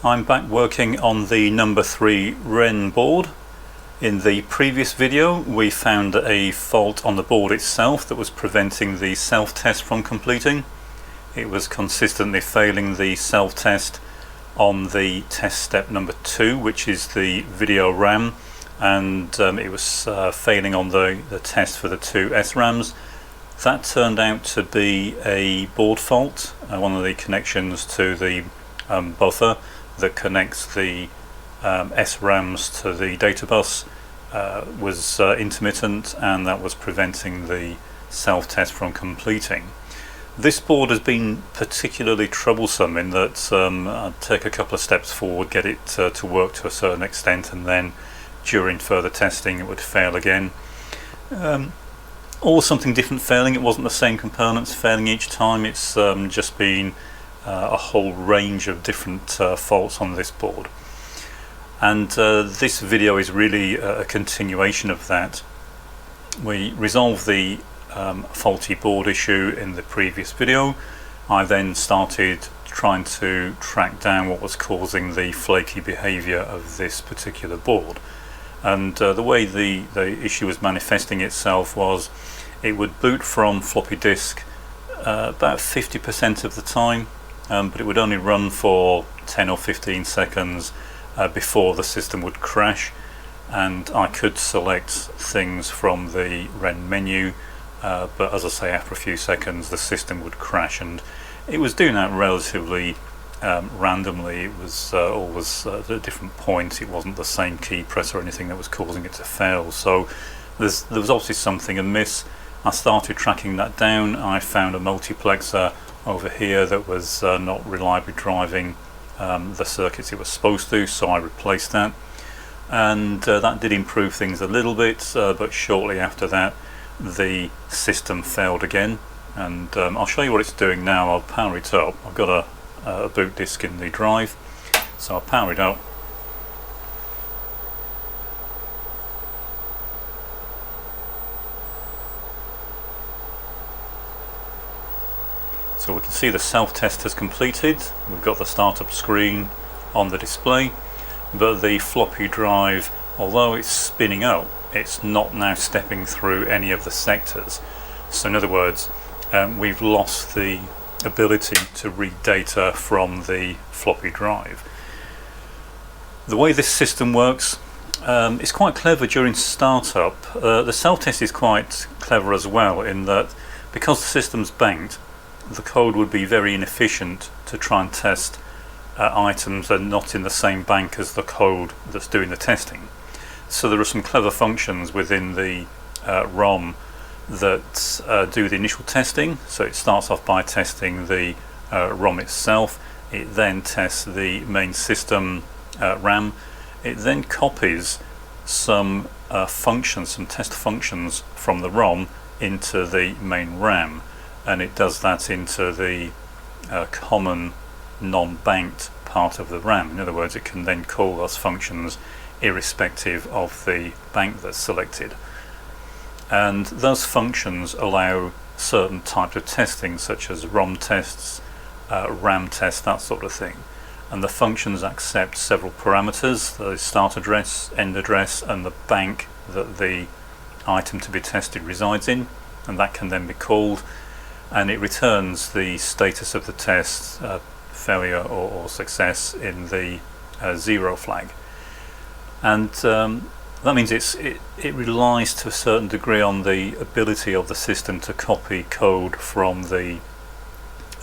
I'm back working on the number 3 Wren board. In the previous video we found a fault on the board itself that was preventing the self-test from completing. It was consistently failing the self-test on the test step number 2, which is the video RAM, and it was failing on the test for the 2 SRAMs. That turned out to be a board fault. One of the connections to the buffer that connects the SRAMs to the data bus was intermittent, and that was preventing the self-test from completing. This board has been particularly troublesome in that I'd take a couple of steps forward, get it to work to a certain extent, and then during further testing it would fail again. Or something different failing. It wasn't the same components failing each time. It's just been a whole range of different faults on this board, and this video is really a continuation of that. We resolved the faulty board issue in the previous video. I then started trying to track down what was causing the flaky behavior of this particular board, and the way the issue was manifesting itself was it would boot from floppy disk about 50% of the time, but it would only run for 10 or 15 seconds before the system would crash, and I could select things from the Wren menu, but as I say, after a few seconds the system would crash, and it was doing that relatively randomly. It was always at a different point. It wasn't the same key press or anything that was causing it to fail, so there was obviously something amiss. I started tracking that down. I found a multiplexer over here that was not reliably driving the circuits it was supposed to, so I replaced that, and that did improve things a little bit, but shortly after that the system failed again, and I'll show you what it's doing now. I'll power it up. I've got a boot disk in the drive, so I'll power it up. So we can see the self-test has completed. We've got the startup screen on the display, but the floppy drive, although it's spinning up, it's not now stepping through any of the sectors. So in other words, we've lost the ability to read data from the floppy drive. The way this system works is quite clever during startup. The self-test is quite clever as well, in that because the system's banked, the code would be very inefficient to try and test items that are not in the same bank as the code that's doing the testing. So there are some clever functions within the ROM that do the initial testing. So it starts off by testing the ROM itself. It then tests the main system RAM. It then copies some functions, some test functions from the ROM into the main RAM, and it does that into the common non-banked part of the RAM. In other words, it can then call those functions irrespective of the bank that's selected, and those functions allow certain types of testing, such as ROM tests, RAM tests, that sort of thing. And the functions accept several parameters: the start address, end address, and the bank that the item to be tested resides in, and that can then be called, and it returns the status of the test, failure or success, in the 0 flag. And that means it relies to a certain degree on the ability of the system to copy code from the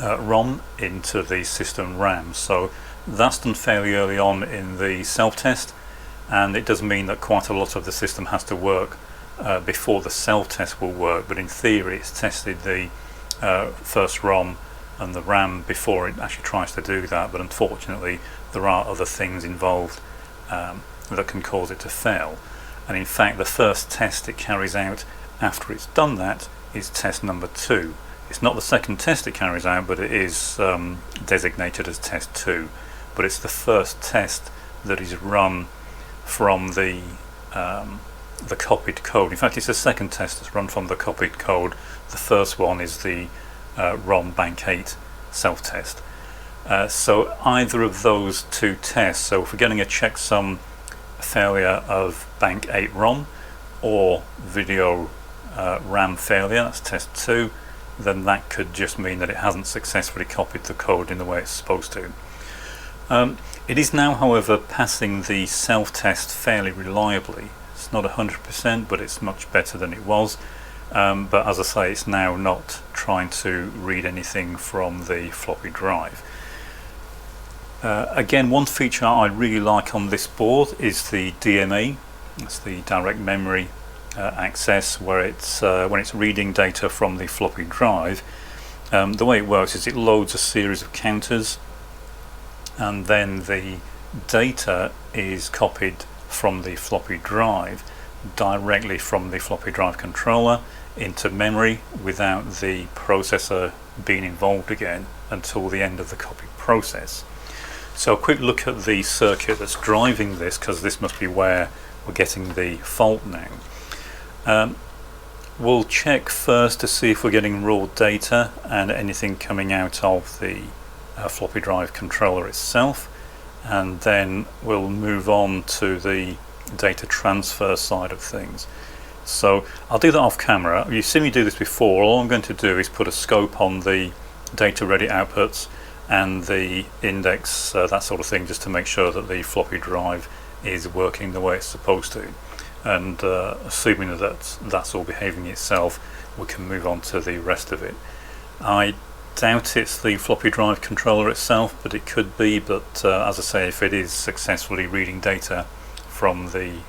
ROM into the system RAM. So that's done fairly early on in the self-test, and it does mean that quite a lot of the system has to work before the self-test will work, but in theory it's tested the first ROM and the RAM before it actually tries to do that. But unfortunately there are other things involved that can cause it to fail, and in fact the first test it carries out after it's done that is test number 2. It's not the second test it carries out, but it is designated as test 2, but it's the first test that is run from the copied code. In fact, it's the second test that's run from the copied code. The first one is the ROM Bank 8 self-test. So either of those two tests, so if we're getting a checksum failure of bank 8 ROM or video RAM failure, that's test 2, then that could just mean that it hasn't successfully copied the code in the way it's supposed to. It is now, however, passing the self-test fairly reliably. It's not 100%, but it's much better than it was. But as I say, it's now not trying to read anything from the floppy drive. Again, one feature I really like on this board is the DMA. That's the direct memory access, where it's when it's reading data from the floppy drive. The way it works is it loads a series of counters, and then the data is copied from the floppy drive directly from the floppy drive controller into memory without the processor being involved again until the end of the copy process. So a quick look at the circuit that's driving this, because this must be where we're getting the fault now. We'll check first to see if we're getting raw data and anything coming out of the floppy drive controller itself, and then we'll move on to the data transfer side of things. So I'll do that off camera. You've seen me do this before. All I'm going to do is put a scope on the data ready outputs and the index, that sort of thing, just to make sure that the floppy drive is working the way it's supposed to. And assuming that that's all behaving itself, we can move on to the rest of it. I doubt it's the floppy drive controller itself, but it could be. But as I say, if it is successfully reading data from the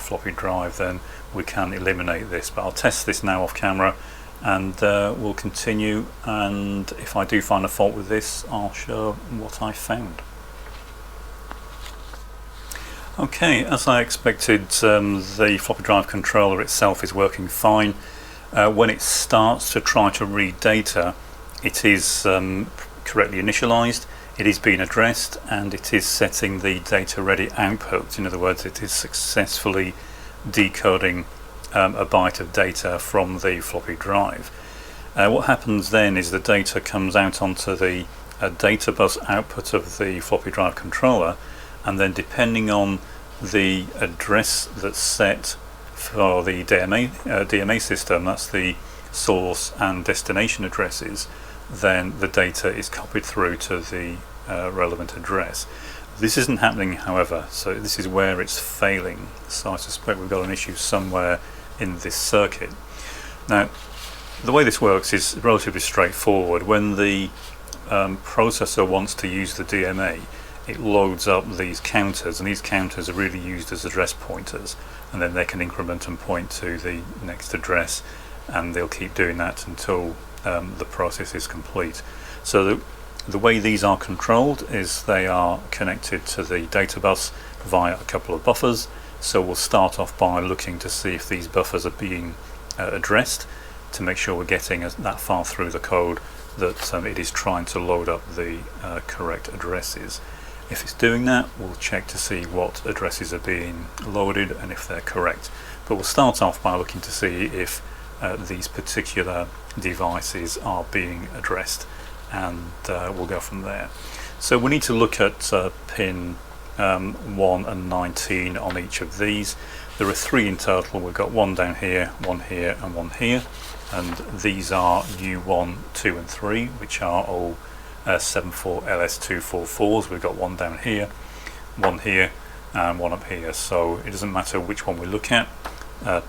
floppy drive, then we can eliminate this. But I'll test this now off camera, and we'll continue, and if I do find a fault with this, I'll show what I found. Okay, as I expected, the floppy drive controller itself is working fine. When it starts to try to read data, it is correctly initialized, it is being addressed, and it is setting the data ready output. In other words, it is successfully decoding a byte of data from the floppy drive. What happens then is the data comes out onto the data bus output of the floppy drive controller, and then depending on the address that's set for the DMA system, that's the source and destination addresses, then the data is copied through to the relevant address. This isn't happening, however, so this is where it's failing. So I suspect we've got an issue somewhere in this circuit. Now, the way this works is relatively straightforward. When the processor wants to use the DMA, it loads up these counters, and these counters are really used as address pointers, and then they can increment and point to the next address, and they'll keep doing that until the process is complete. So the way these are controlled is they are connected to the data bus via a couple of buffers. So we'll start off by looking to see if these buffers are being addressed, to make sure we're getting that far through the code that it is trying to load up the correct addresses. If it's doing that, we'll check to see what addresses are being loaded and if they're correct. But we'll start off by looking to see if these particular devices are being addressed, and we'll go from there. So we need to look at pin 1 and 19 on each of these. There are 3 in total. We've got one down here, one here, and one here, and these are U1, 2 and 3, which are all 74LS244s. We've got one down here, one here, and one up here, so it doesn't matter which one we look at.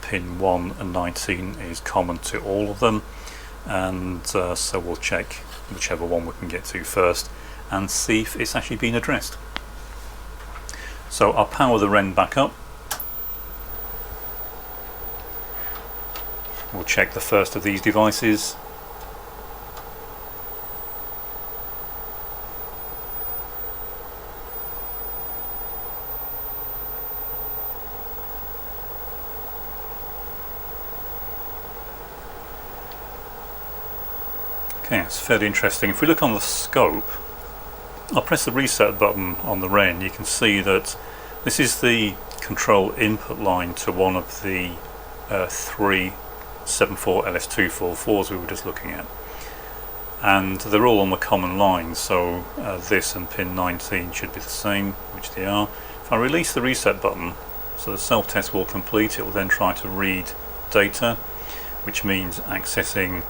Pin 1 and 19 is common to all of them, and so we'll check whichever one we can get to first and see if it's actually been addressed. So I'll power the Wren back up. We'll check the first of these devices. Okay, it's fairly interesting. If we look on the scope, I'll press the reset button on the Wren. You can see that this is the control input line to one of the 3 74LS244s we were just looking at. and they're all on the common line, so this and pin 19 should be the same, which they are. If I release the reset button, so the self-test will complete, it will then try to read data, which means accessing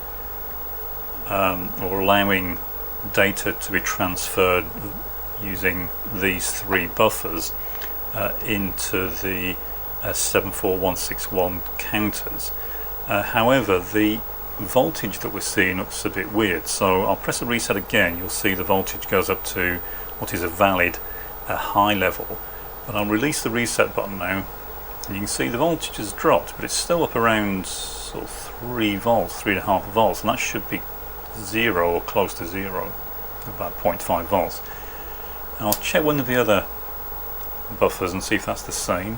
or allowing data to be transferred using these three buffers into the 74161 counters. However, the voltage that we're seeing looks a bit weird, so I'll press the reset again. You'll see the voltage goes up to what is a valid high level, but I'll release the reset button now, and you can see the voltage has dropped, but it's still up around sort of 3 volts, 3.5 volts, and that should be 0 or close to 0, about 0.5 volts. And I'll check one of the other buffers and see if that's the same.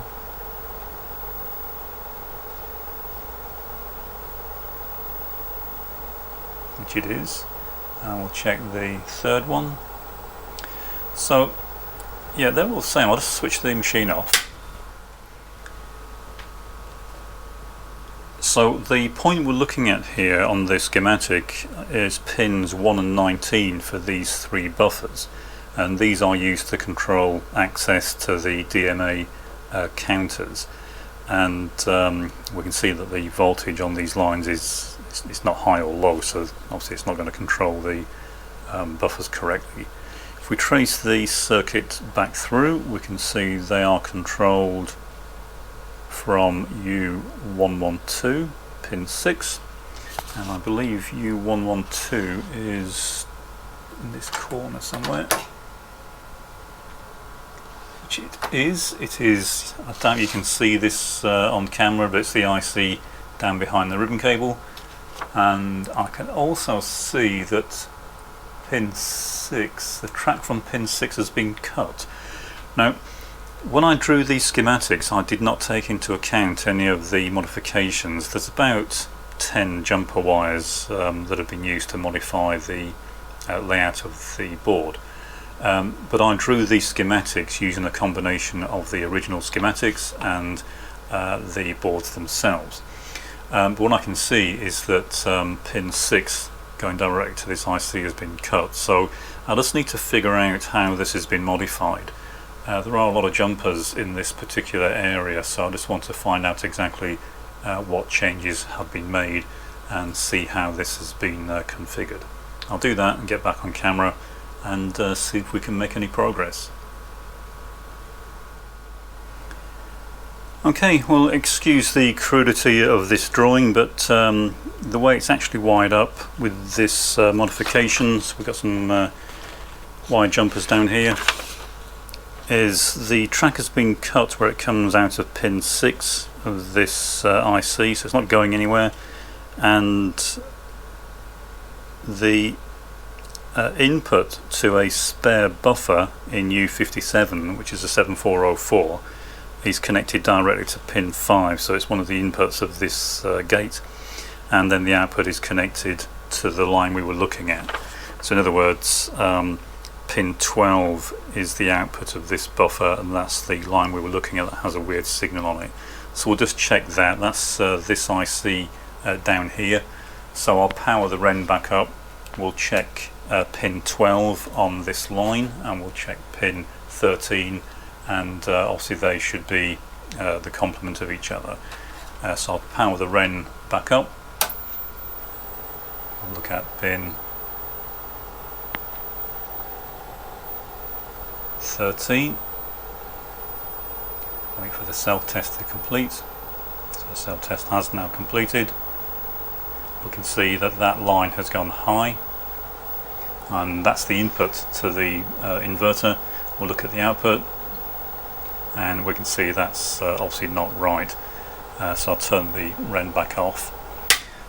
Which it is. And we'll check the third one. So yeah, they're all the same. I'll just switch the machine off. So the point we're looking at here on the schematic is pins 1 and 19 for these three buffers, and these are used to control access to the DMA counters, and we can see that the voltage on these lines is it's not high or low, so obviously it's not going to control the buffers correctly. If we trace the circuit back through, we can see they are controlled from U112 pin 6, and I believe U112 is in this corner somewhere, which it is. I doubt you can see this on camera, but it's the IC down behind the ribbon cable, and I can also see that pin 6, the track from pin 6 has been cut. Now, when I drew these schematics, I did not take into account any of the modifications. There's about 10 jumper wires that have been used to modify the layout of the board. But I drew these schematics using a combination of the original schematics and the boards themselves. But what I can see is that pin 6 going directly to this IC has been cut. So I just need to figure out how this has been modified. There are a lot of jumpers in this particular area, so I just want to find out exactly what changes have been made and see how this has been configured. I'll do that and get back on camera and see if we can make any progress. Okay, well, excuse the crudity of this drawing, but the way it's actually wired up with this modifications, we've got some wire jumpers down here, is the track has been cut where it comes out of pin 6 of this IC, so it's not going anywhere, and the input to a spare buffer in U57, which is a 7404, is connected directly to pin 5, so it's one of the inputs of this gate, and then the output is connected to the line we were looking at. So in other words, pin 12 is the output of this buffer, and that's the line we were looking at that has a weird signal on it. So we'll just check that. That's this IC down here. So I'll power the Wren back up. We'll check pin 12 on this line, and we'll check pin 13, and obviously they should be the complement of each other. So I'll power the Wren back up. I'll look at pin 13. Wait for the self-test to complete. So the self-test has now completed. We can see that that line has gone high, and that's the input to the inverter. We'll look at the output, and we can see that's obviously not right. So I'll turn the Wren back off.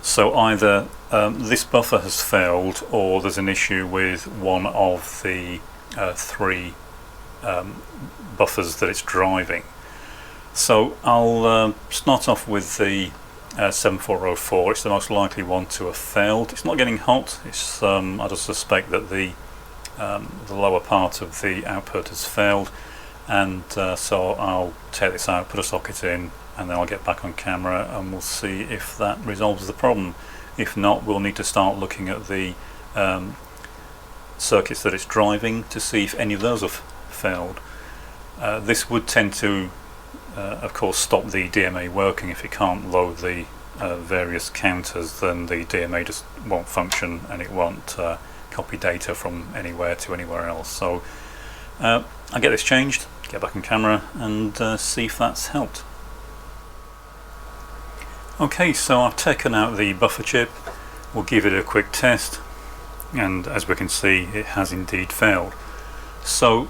So either this buffer has failed, or there's an issue with one of the three buffers that it's driving. So I'll start off with the 7404. It's the most likely one to have failed. It's not getting hot. It's I just suspect that the lower part of the output has failed, and so I'll take this out, put a socket in, and then I'll get back on camera and we'll see if that resolves the problem. If not, we'll need to start looking at the circuits that it's driving to see if any of those have failed. This would tend to of course stop the DMA working. If it can't load the various counters, then the DMA just won't function and it won't copy data from anywhere to anywhere else. So I'll get this changed, get back in camera and see if that's helped. Okay, so I've taken out the buffer chip. We'll give it a quick test, and as we can see it has indeed failed. So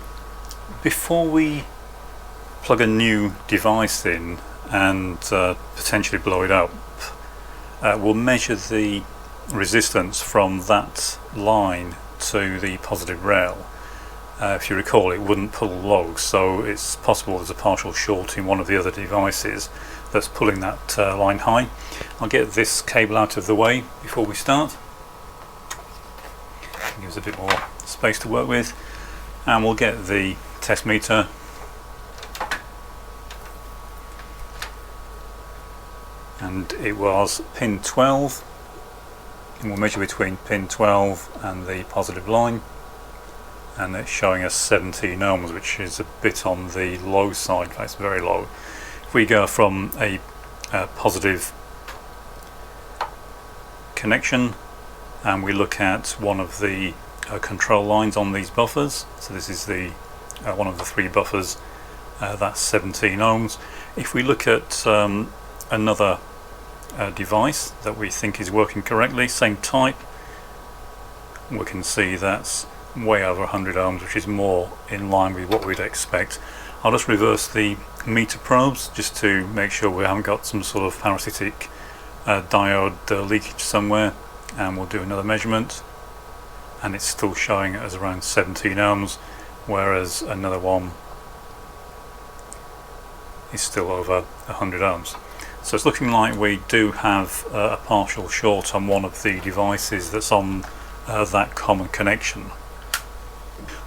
before we plug a new device in and potentially blow it up, we'll measure the resistance from that line to the positive rail. If you recall, it wouldn't pull logs, so it's possible there's a partial short in one of the other devices that's pulling that line high. I'll get this cable out of the way before we start. Gives a bit more space to work with, and we'll get the test meter. And it was pin 12, and we'll measure between pin 12 and the positive line, and it's showing us 17 ohms, which is a bit on the low side. In fact, it's very low. If we go from a positive connection and we look at one of the control lines on these buffers, so this is the one of the three buffers, that's 17 ohms. If we look at another device that we think is working correctly, same type, we can see that's way over 100 ohms, which is more in line with what we'd expect. I'll just reverse the meter probes just to make sure we haven't got some sort of parasitic diode leakage somewhere, and we'll do another measurement, and it's still showing as around 17 ohms, whereas another one is still over 100 ohms. So it's looking like we do have a partial short on one of the devices that's on that common connection.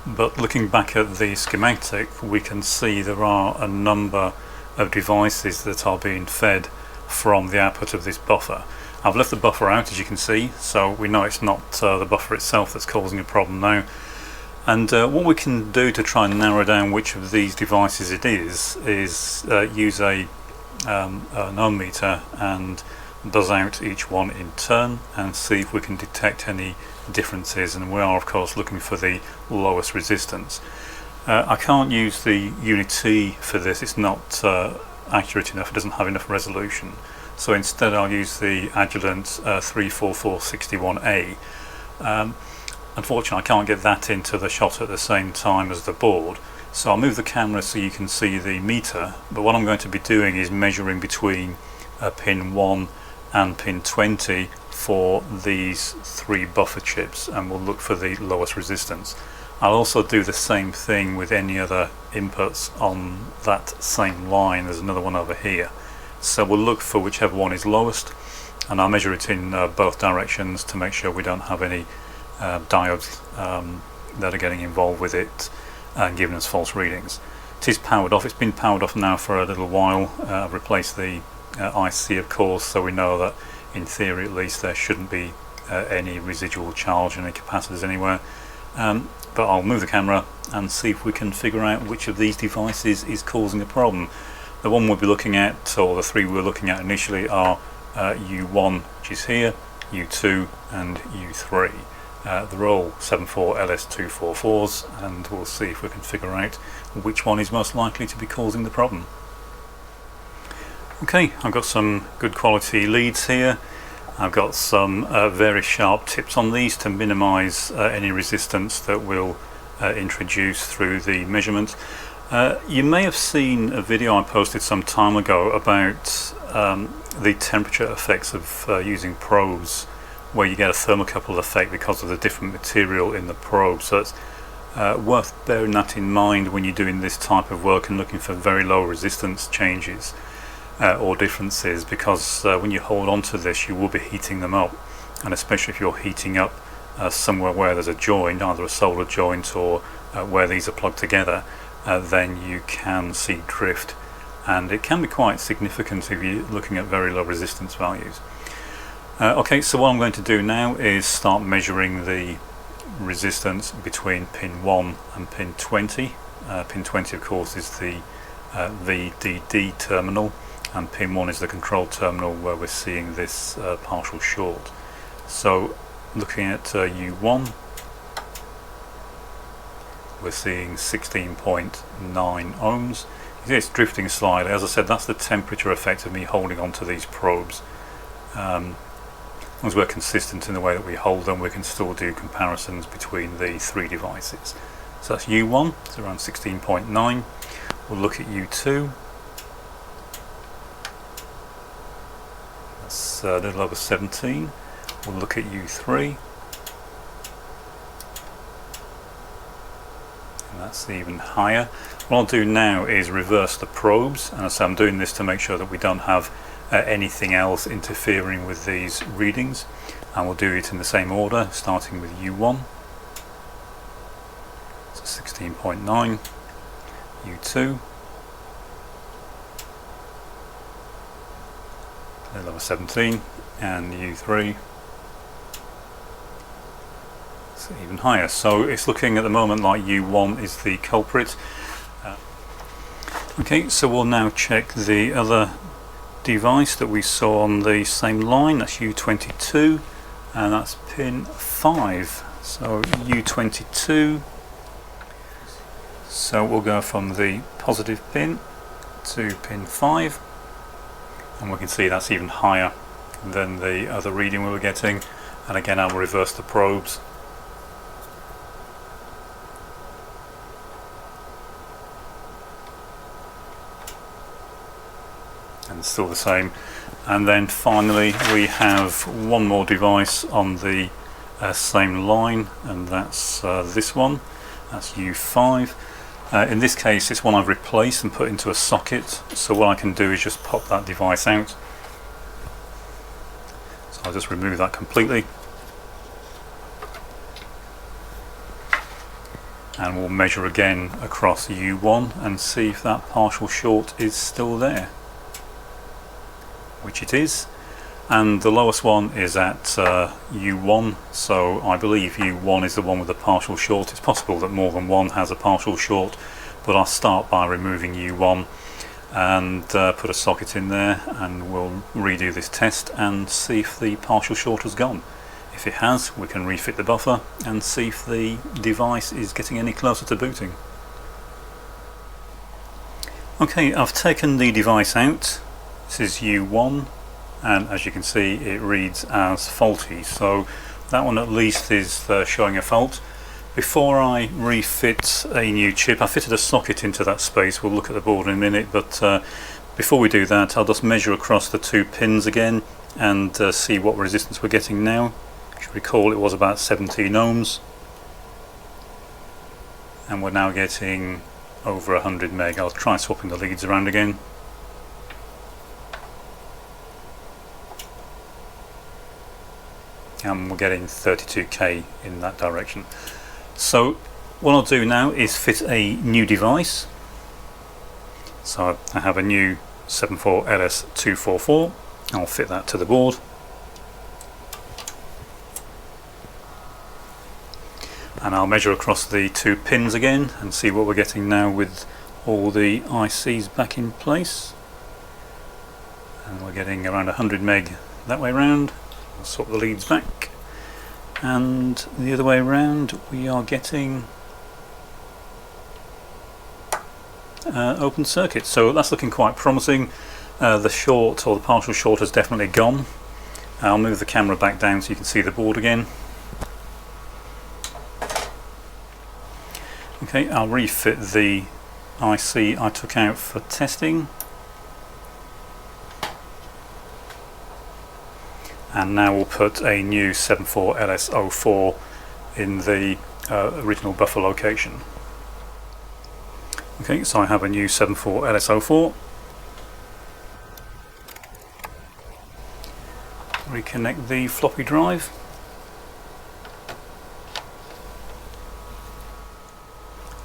But looking back at the schematic, we can see there are a number of devices that are being fed from the output of this buffer. I've left the buffer out, as you can see, so we know it's not the buffer itself that's causing a problem now. And what we can do to try and narrow down which of these devices it is use an ohm meter and buzz out each one in turn and see if we can detect any differences, and we are of course looking for the lowest resistance. I can't use the unit T for this, it's not accurate enough, it doesn't have enough resolution, so instead I'll use the Agilent 34461A. Unfortunately I can't get that into the shot at the same time as the board, so I'll move the camera so you can see the meter, but what I'm going to be doing is measuring between pin 1 and pin 20 for these three buffer chips, and we'll look for the lowest resistance. I'll also do the same thing with any other inputs on that same line. There's another one over here, so we'll look for whichever one is lowest, and I'll measure it in both directions to make sure we don't have any diodes that are getting involved with it and giving us false readings. It is powered off. It's been powered off now for a little while. I've replaced the IC of course, so we know that in theory at least there shouldn't be any residual charge in any capacitors anywhere, but I'll move the camera and see if we can figure out which of these devices is causing a problem. The one we'll be looking at, or the three we're looking at initially, are U1, which is here, U2 and U3. They're all 74 LS244s, and we'll see if we can figure out which one is most likely to be causing the problem. Okay, I've got some good quality leads here. I've got some very sharp tips on these to minimize any resistance that we'll introduce through the measurement. You may have seen a video I posted some time ago about the temperature effects of using probes, where you get a thermocouple effect because of the different material in the probe. So it's worth bearing that in mind when you're doing this type of work and looking for very low resistance changes or differences, because when you hold on to this you will be heating them up, and especially if you're heating up somewhere where there's a joint, either a solder joint or where these are plugged together, then you can see drift, and it can be quite significant if you're looking at very low resistance values. Okay, so what I'm going to do now is start measuring the resistance between pin 1 and pin 20. Pin 20 of course is the VDD terminal, and pin 1 is the control terminal where we're seeing this partial short. So looking at U1, we're seeing 16.9 ohms. You see it's drifting slightly. As I said, that's the temperature effect of me holding onto these probes. As long as we're consistent in the way that we hold them, we can still do comparisons between the three devices. So that's U1, it's around 16.9. We'll look at U2. That's a little over 17. We'll look at U3. And that's even higher. What I'll do now is reverse the probes, and so I'm doing this to make sure that we don't have anything else interfering with these readings, and we'll do it in the same order, starting with U1, so 16.9, U2, a little over 17, and U3, so even higher. So it's looking at the moment like U1 is the culprit. Okay, so we'll now check the other device that we saw on the same line. That's U22, and that's pin 5. So U22, so we'll go from the positive pin to pin 5, and we can see that's even higher than the other reading we were getting. And again, I'll reverse the probes. And still the same. And then finally we have one more device on the same line, and that's this one. That's U5. In this case it's one I've replaced and put into a socket, so what I can do is just pop that device out. So I'll just remove that completely, and we'll measure again across U1 and see if that partial short is still there, which it is. And the lowest one is at U1, so I believe U1 is the one with the partial short. It's possible that more than one has a partial short, but I'll start by removing U1 and put a socket in there, and we'll redo this test and see if the partial short has gone. If it has, we can refit the buffer and see if the device is getting any closer to booting. Okay, I've taken the device out. This is U1, and as you can see it reads as faulty, so that one at least is showing a fault. Before I refit a new chip, I fitted a socket into that space. We'll look at the board in a minute, but before we do that I'll just measure across the two pins again and see what resistance we're getting now. You should recall it was about 17 ohms, and we're now getting over 100 meg. I'll try swapping the leads around again. And we're getting 32k in that direction. So what I'll do now is fit a new device. So I have a new 74LS244. I'll fit that to the board. And I'll measure across the two pins again and see what we're getting now with all the ICs back in place. And we're getting around 100 meg that way round. I'll swap the leads back, and the other way around we are getting open circuit. So that's looking quite promising. The short, or the partial short, has definitely gone. I'll move the camera back down so you can see the board again. Okay, I'll refit the IC I took out for testing. And now we'll put a new 74LS04 in the original buffer location. Okay, so I have a new 74LS04. Reconnect the floppy drive.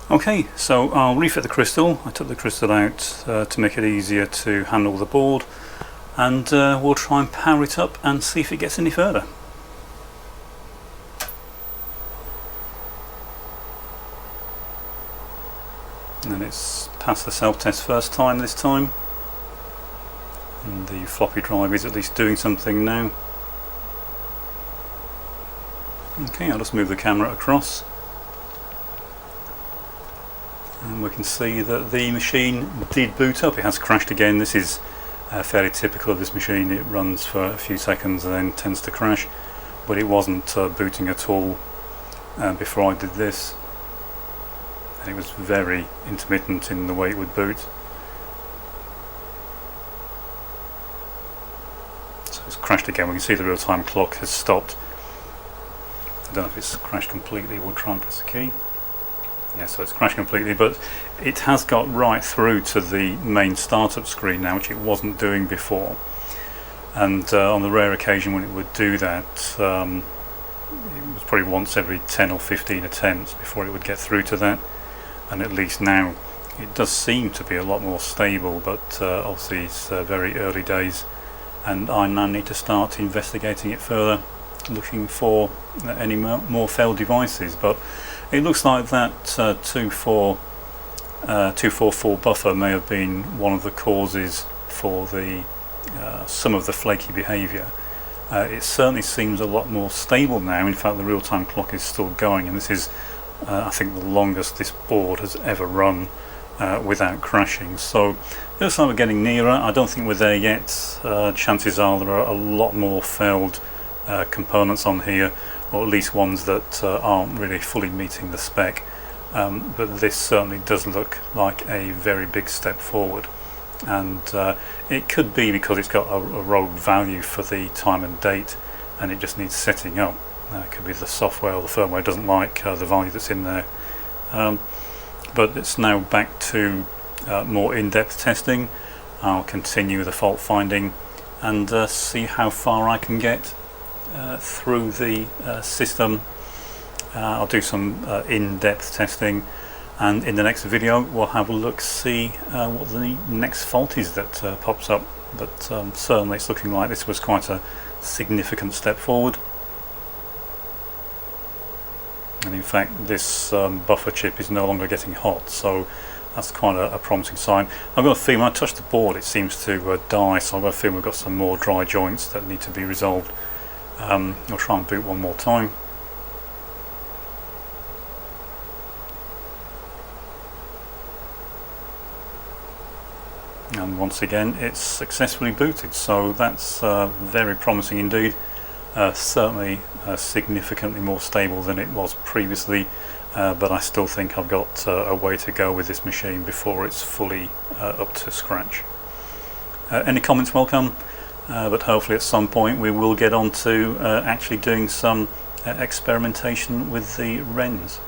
Okay, so I'll refit the crystal. I took the crystal out to make it easier to handle the board. and we'll try and power it up and see if it gets any further. And it's passed the self-test first time this time, and the floppy drive is at least doing something now. Okay, I'll just move the camera across, and we can see that the machine did boot up. It has crashed again. This is fairly typical of this machine. It runs for a few seconds and then tends to crash, but it wasn't booting at all before I did this. It was very intermittent in the way it would boot. So it's crashed again. We can see the real-time clock has stopped. I don't know if it's crashed completely. We'll try and press the key. Yeah, so it's crashed completely, but it has got right through to the main startup screen now, which it wasn't doing before. And on the rare occasion when it would do that, it was probably once every 10 or 15 attempts before it would get through to that. And at least now it does seem to be a lot more stable, but obviously it's very early days, and I now need to start investigating it further, looking for any more failed devices. But it looks like that 244 buffer may have been one of the causes for the some of the flaky behaviour. It certainly seems a lot more stable now. In fact, the real-time clock is still going, and this is I think the longest this board has ever run without crashing. So it looks like we're getting nearer. I don't think we're there yet. Chances are there are a lot more failed components on here, or at least ones that aren't really fully meeting the spec. But this certainly does look like a very big step forward. And it could be because it's got a rogue value for the time and date, and it just needs setting up. It could be the software or the firmware doesn't like the value that's in there. But it's now back to more in-depth testing. I'll continue the fault finding and see how far I can get through the system. I'll do some in-depth testing, and in the next video we'll have a look, see what the next fault is that pops up. But certainly it's looking like this was quite a significant step forward. And in fact this buffer chip is no longer getting hot, so that's quite a promising sign. I've got a feeling when I touch the board it seems to die, so I've got a feeling we've got some more dry joints that need to be resolved. I'll try and boot one more time. And once again it's successfully booted, so that's very promising indeed. Certainly significantly more stable than it was previously, but I still think I've got a way to go with this machine before it's fully up to scratch. Any comments welcome, but hopefully at some point we will get on to actually doing some experimentation with the Wrens.